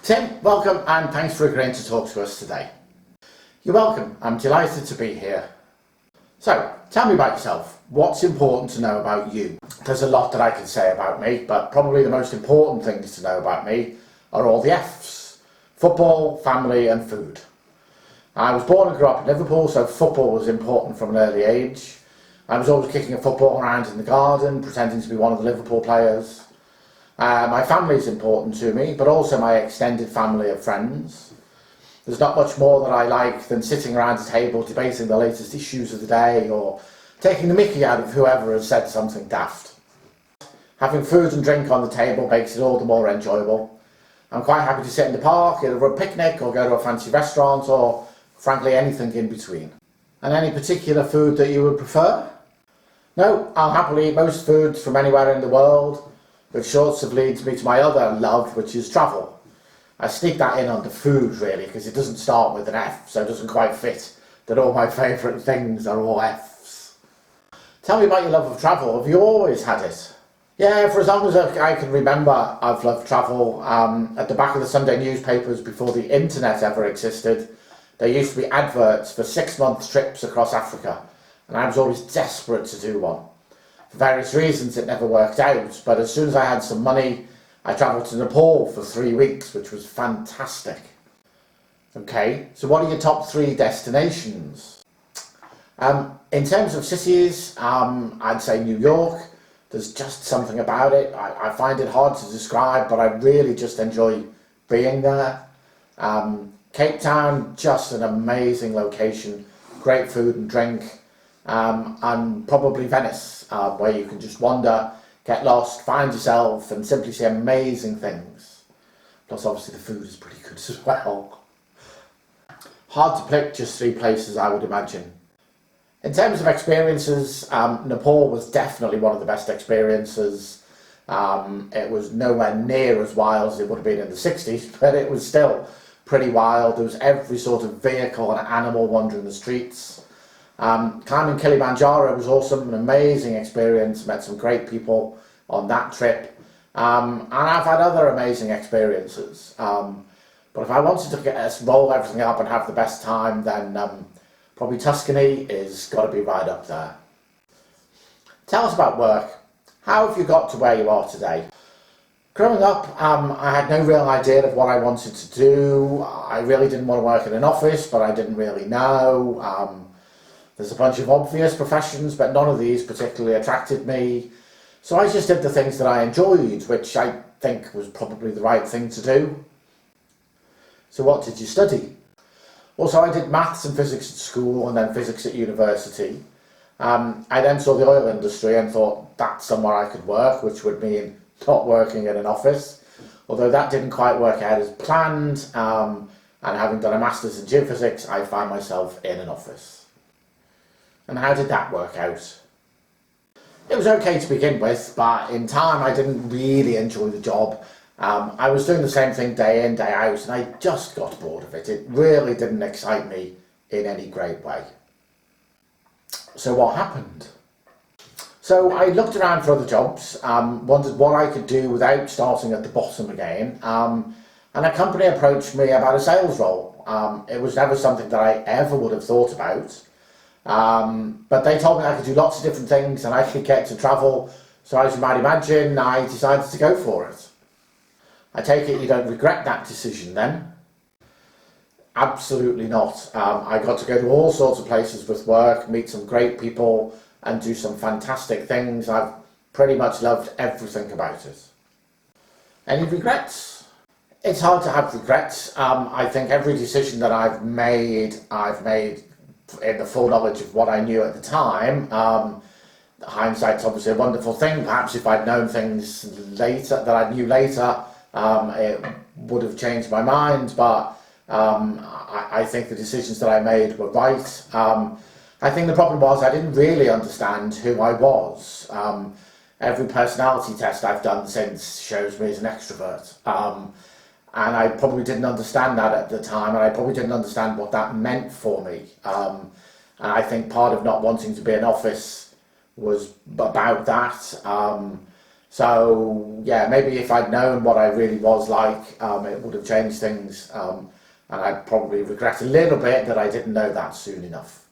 Tim, welcome and thanks for agreeing to talk to us today. You're welcome, I'm delighted to be here. So, tell me about yourself. What's important to know about you? There's a lot that I can say about me, but probably the most important things to know about me are all the F's. Football, family and food. I was born and grew up in Liverpool, so football was important from an early age. I was always kicking a football around in the garden, pretending to be one of the Liverpool players. My family is important to me, but also my extended family of friends. There's not much more that I like than sitting around a table debating the latest issues of the day or taking the mickey out of whoever has said something daft. Having food and drink on the table makes it all the more enjoyable. I'm quite happy to sit in the park, either for a picnic or go to a fancy restaurant or, frankly, anything in between. And any particular food that you would prefer? No, I'll happily eat most foods from anywhere in the world, which sort of leads me to my other love, which is travel. I sneak that in under food, really, because it doesn't start with an F, so it doesn't quite fit that all my favourite things are all F's. Tell me about your love of travel. Have you always had it? Yeah, for as long as I can remember, I've loved travel. At the back of the Sunday newspapers before the internet ever existed, there used to be adverts for 6-month trips across Africa, and I was always desperate to do one. For various reasons it never worked out, but as soon as I had some money, I travelled to Nepal for 3 weeks, which was fantastic. Okay, so what are your top 3 destinations? In terms of cities, I'd say New York. There's just something about it. I find it hard to describe, but I really just enjoy being there. Cape Town, just an amazing location, great food and drink. And probably Venice, where you can just wander, get lost, find yourself and simply see amazing things. Plus obviously the food is pretty good as well. Hard to pick just 3 places, I would imagine. In terms of experiences, Nepal was definitely one of the best experiences. It was nowhere near as wild as it would have been in the 60s, but it was still pretty wild. There was every sort of vehicle and animal wandering the streets. Climbing Kilimanjaro was awesome, an amazing experience, met some great people on that trip, and I've had other amazing experiences, but if I wanted to roll everything up and have the best time, then probably Tuscany is got to be right up there. Tell us about work. How have you got to where you are today? Growing up, I had no real idea of what I wanted to do. I really didn't want to work in an office, but I didn't really know. There's a bunch of obvious professions, but none of these particularly attracted me. So I just did the things that I enjoyed, which I think was probably the right thing to do. So what did you study? Also, I did maths and physics at school and then physics at university. I then saw the oil industry and thought that's somewhere I could work, which would mean not working in an office. Although that didn't quite work out as planned, and having done a master's in geophysics, I found myself in an office. And how did that work out? It was okay to begin with, but in time I didn't really enjoy the job. I was doing the same thing day in, day out, and I just got bored of it. It really didn't excite me in any great way. So what happened? So I looked around for other jobs, wondered what I could do without starting at the bottom again, and a company approached me about a sales role. It was never something that I ever would have thought about. But they told me I could do lots of different things and I could get to travel, so as you might imagine, I decided to go for it. I take it you don't regret that decision then? Absolutely not. I got to go to all sorts of places with work, meet some great people and do some fantastic things. I've pretty much loved everything about it. Any regrets? It's hard to have regrets. I think every decision that I've made in the full knowledge of what I knew at the time. Hindsight's obviously a wonderful thing. Perhaps if I'd known things later, that I knew later, it would have changed my mind, but I think the decisions that I made were right. I think the problem was I didn't really understand who I was. Every personality test I've done since shows me as an extrovert. And I probably didn't understand that at the time, and I probably didn't understand what that meant for me. And I think part of not wanting to be in office was about that. So yeah, maybe if I'd known what I really was like, it would have changed things, and I'd probably regret a little bit that I didn't know that soon enough.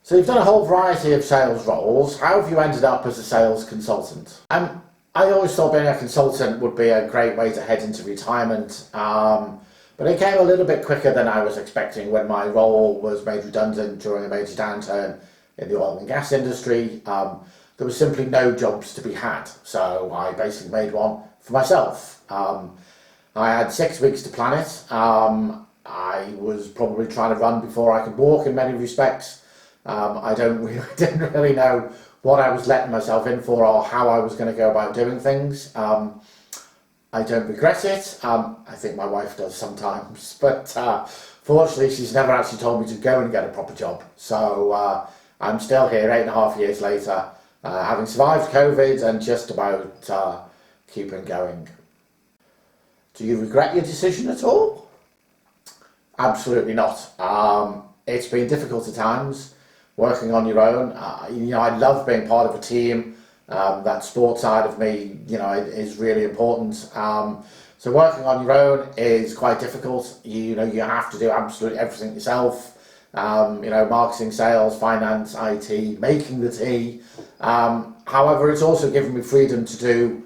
So you've done a whole variety of sales roles. How have you ended up as a sales consultant? I always thought being a consultant would be a great way to head into retirement, but it came a little bit quicker than I was expecting when my role was made redundant during a major downturn in the oil and gas industry. There was simply no jobs to be had, so I basically made one for myself. I had 6 weeks to plan it. I was probably trying to run before I could walk in many respects. I didn't really know what I was letting myself in for or how I was going to go about doing things. I don't regret it. I think my wife does sometimes, but fortunately she's never actually told me to go and get a proper job. So I'm still here 8.5 years later, having survived COVID and just about keeping going. Do you regret your decision at all? Absolutely not. It's been difficult at times, working on your own. I love being part of a team. That sports side of me, is really important. So working on your own is quite difficult. You have to do absolutely everything yourself. Marketing, sales, finance, IT, making the tea. However, it's also given me freedom to do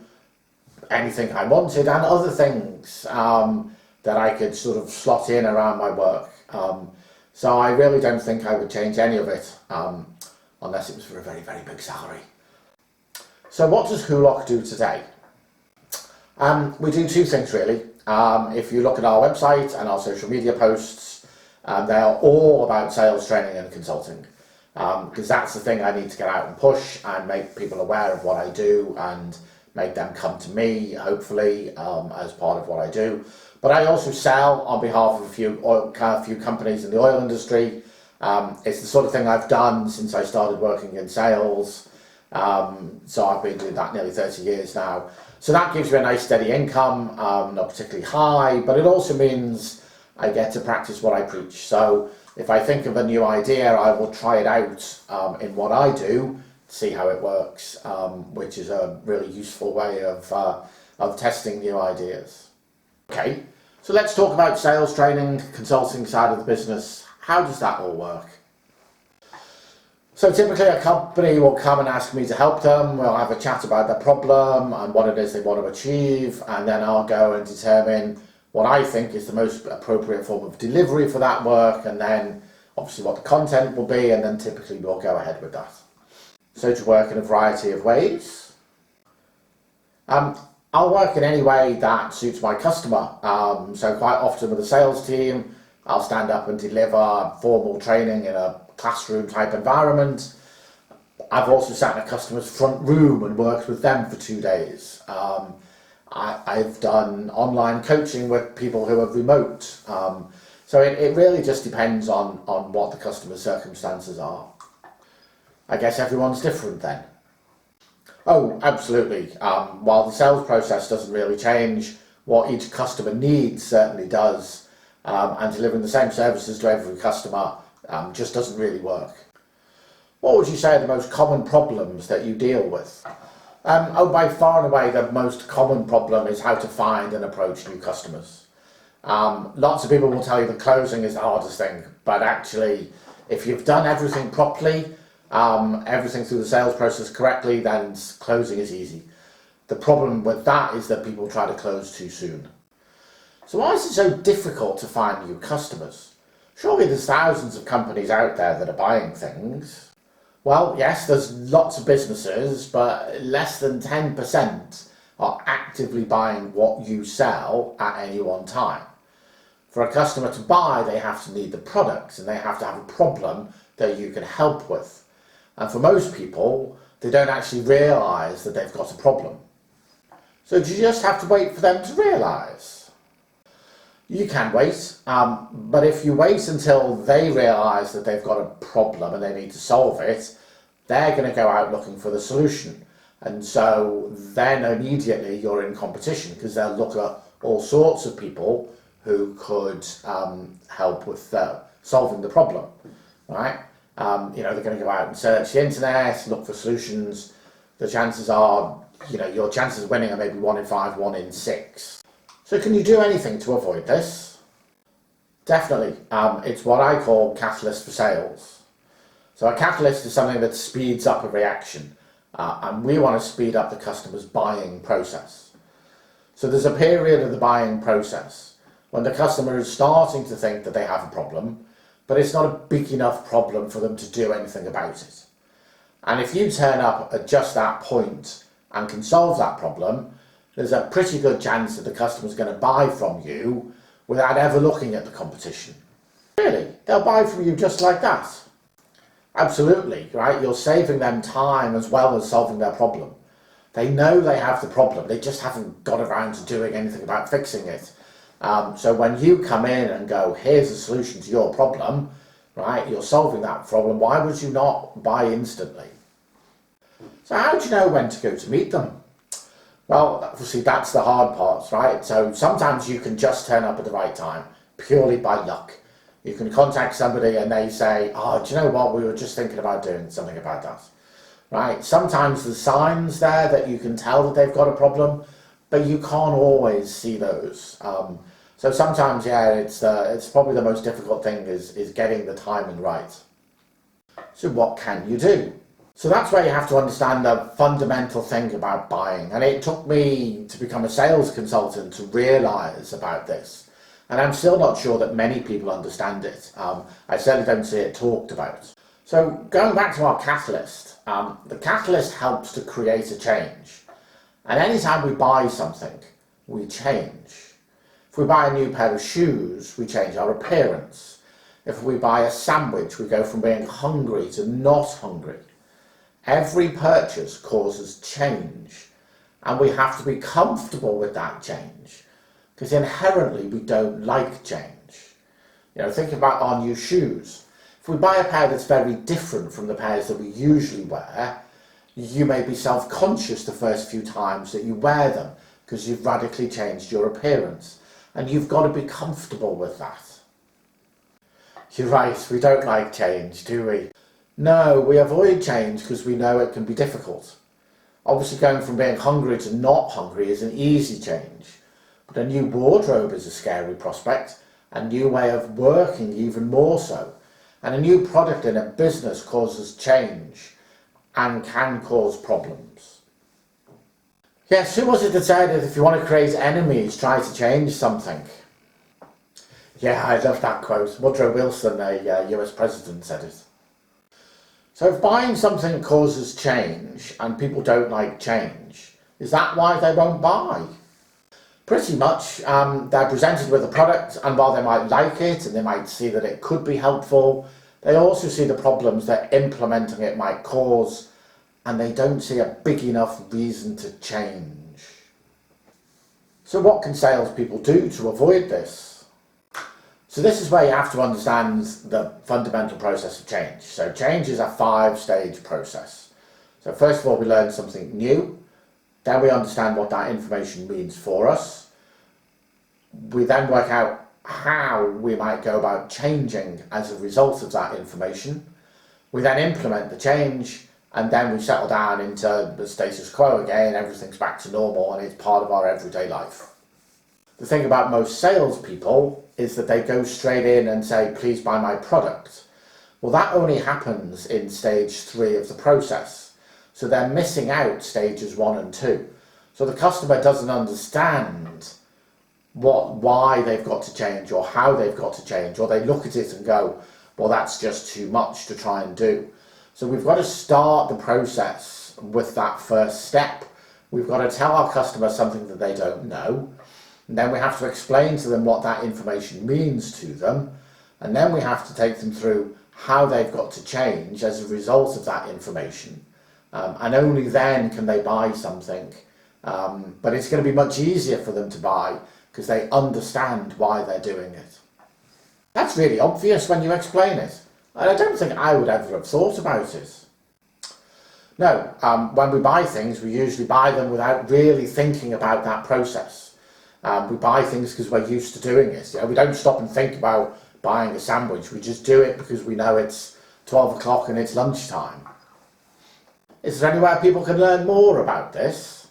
anything I wanted and other things that I could sort of slot in around my work. So I really don't think I would change any of it unless it was for a very, very big salary. So what does Hoolock do today? We do two things really. If you look at our website and our social media posts, they are all about sales training and consulting, because that's the thing I need to get out and push and make people aware of what I do and make them come to me, hopefully, as part of what I do. But I also sell on behalf of a few companies in the oil industry. It's the sort of thing I've done since I started working in sales. So I've been doing that nearly 30 years now. So that gives you a nice steady income, not particularly high, but it also means I get to practice what I preach. So if I think of a new idea, I will try it out in what I do, see how it works, which is a really useful way of testing new ideas. Okay, so let's talk about sales training, consulting side of the business. How does that all work? So typically a company will come and ask me to help them. We'll have a chat about their problem and what it is they want to achieve, and then I'll go and determine what I think is the most appropriate form of delivery for that work, and then obviously what the content will be, and then typically we'll go ahead with that. So to work in a variety of ways. I'll work in any way that suits my customer. So quite often with a sales team, I'll stand up and deliver formal training in a classroom type environment. I've also sat in a customer's front room and worked with them for 2 days. I've done online coaching with people who are remote. So it really just depends on what the customer's circumstances are. I guess everyone's different then. Oh, absolutely. While the sales process doesn't really change, what each customer needs certainly does. And delivering the same services to every customer just doesn't really work. What would you say are the most common problems that you deal with? By far and away, the most common problem is how to find and approach new customers. Lots of people will tell you that closing is the hardest thing, but actually, if you've done everything properly, everything through the sales process correctly, then closing is easy. The problem with that is that people try to close too soon. So why is it so difficult to find new customers? Surely there's thousands of companies out there that are buying things. Well, yes, there's lots of businesses, but less than 10% are actively buying what you sell at any one time. For a customer to buy, they have to need the products and they have to have a problem that you can help with. And for most people, they don't actually realise that they've got a problem. So do you just have to wait for them to realise? You can wait, but if you wait until they realise that they've got a problem and they need to solve it, they're going to go out looking for the solution. And so then immediately you're in competition because they'll look at all sorts of people who could help with solving the problem, right? They're going to go out and search the internet, look for solutions. the chances are, your chances of winning are maybe 1 in 5, 1 in 6. So can you do anything to avoid this? Definitely. It's what I call catalyst for sales. So a catalyst is something that speeds up a reaction, and we want to speed up the customer's buying process. So there's a period of the buying process when the customer is starting to think that they have a problem, but it's not a big enough problem for them to do anything about it. And if you turn up at just that point and can solve that problem, there's a pretty good chance that the customer's going to buy from you without ever looking at the competition. Really, they'll buy from you just like that. Absolutely, right? You're saving them time as well as solving their problem. They know they have the problem, they just haven't got around to doing anything about fixing it. So when you come in and go, here's a solution to your problem, right, you're solving that problem, why would you not buy instantly? So how do you know when to go to meet them? Well, obviously that's the hard part, right? So sometimes you can just turn up at the right time, purely by luck. You can contact somebody and they say, oh, do you know what, we were just thinking about doing something about that. Right? Sometimes there's signs there that you can tell that they've got a problem, but you can't always see those. So sometimes, yeah, it's probably the most difficult thing is getting the timing right. So what can you do? So that's where you have to understand the fundamental thing about buying. And it took me to become a sales consultant to realise about this. And I'm still not sure that many people understand it. I certainly don't see it talked about. So going back to our catalyst, the catalyst helps to create a change. And anytime we buy something, we change. If we buy a new pair of shoes, we change our appearance. If we buy a sandwich, we go from being hungry to not hungry. Every purchase causes change, and we have to be comfortable with that change, because inherently we don't like change. Think about our new shoes. If we buy a pair that's very different from the pairs that we usually wear, you may be self-conscious the first few times that you wear them, because you've radically changed your appearance, and you've got to be comfortable with that. You're right, we don't like change, do we? No, we avoid change because we know it can be difficult. Obviously going from being hungry to not hungry is an easy change, but a new wardrobe is a scary prospect, a new way of working even more so, and a new product in a business causes change and can cause problems. Yes, who was it that said that if you want to create enemies, try to change something? Yeah, I love that quote. Woodrow Wilson, a US president, said it. So if buying something causes change and people don't like change, is that why they won't buy? Pretty much. They're presented with a product, and while they might like it and they might see that it could be helpful, they also see the problems that implementing it might cause, and they don't see a big enough reason to change. So what can salespeople do to avoid this? So this is where you have to understand the fundamental process of change. So change is a 5-stage process. So first of all, we learn something new. Then we understand what that information means for us. We then work out how we might go about changing as a result of that information. We then implement the change, and then we settle down into the status quo again. Everything's back to normal, and it's part of our everyday life. The thing about most salespeople is that they go straight in and say, please buy my product. Well, that only happens in stage 3 of the process. So they're missing out stages 1 and 2. So the customer doesn't understand why they've got to change or how they've got to change, or they look at it and go, well, that's just too much to try and do. So we've got to start the process with that first step. We've got to tell our customer something that they don't know. And then we have to explain to them what that information means to them. And then we have to take them through how they've got to change as a result of that information. And only then can they buy something. But it's going to be much easier for them to buy because they understand why they're doing it. That's really obvious when you explain it. And I don't think I would ever have thought about it. No, when we buy things, we usually buy them without really thinking about that process. We buy things because we're used to doing it. We don't stop and think about buying a sandwich. We just do it because we know it's 12 o'clock and it's lunchtime. Is there anywhere people can learn more about this?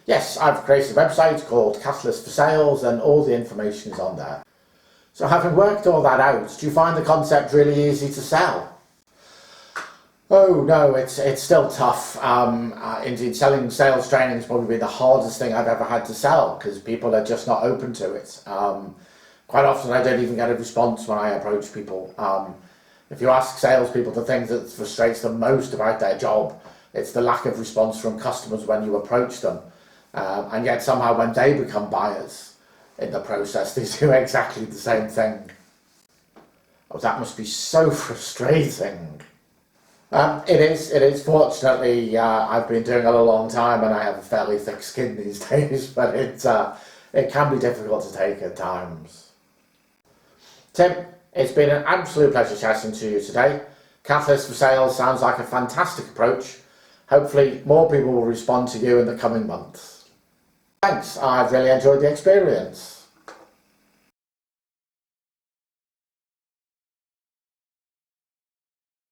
Yes, I've created a website called Catalyst for Sales and all the information is on there. So having worked all that out, do you find the concept really easy to sell? Oh no, it's still tough. Indeed, selling sales training has probably been the hardest thing I've ever had to sell because people are just not open to it. Quite often I don't even get a response when I approach people. If you ask salespeople the thing that frustrates them most about their job, it's the lack of response from customers when you approach them. And yet somehow when they become buyers in the process, they do exactly the same thing. Oh, that must be so frustrating. It is. Fortunately, I've been doing it a long time and I have a fairly thick skin these days, but it can be difficult to take at times. Tim, it's been an absolute pleasure chatting to you today. Catalyst for Sales sounds like a fantastic approach. Hopefully more people will respond to you in the coming months. Thanks, I've really enjoyed the experience.